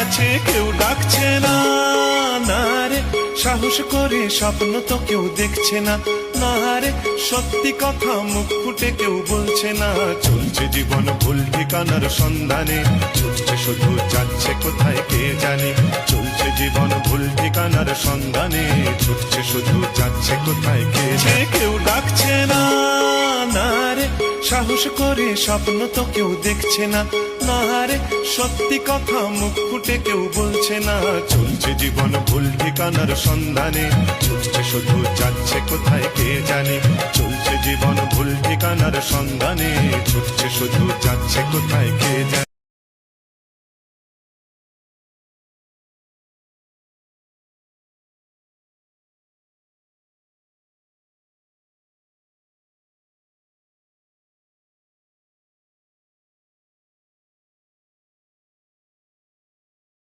আছে কেউ ডাকছে না, না রে সাহস করে স্বপ্ন তো কেউ দেখছে না, না রে সত্যি কথা মুখ ফুটে কেউ বলছে না। চলছে জীবন ভুল ঠিকানার সন্ধানে, ছুটছে শুধু যাচ্ছে কোথায় কে জানে। চলছে জীবন ভুল ঠিকানার সন্ধানে, ছুটছে শুধু যাচ্ছে কোথায় কে জানে। কেউ ডাকছে না, না রে সাহস করে স্বপ্ন তো কেউ দেখছে না, না রে সত্যি কথা মুখ ফুটে কেউ বলছে না। চলছে জীবন ভুল ঠিকানার সন্ধানে, ছুটছে শুধু যাচ্ছে কোথায় কে জানে। চলছে জীবন ভুল ঠিকানার সন্ধানে, ছুটছে শুধু যাচ্ছে কোথায় কে জানে।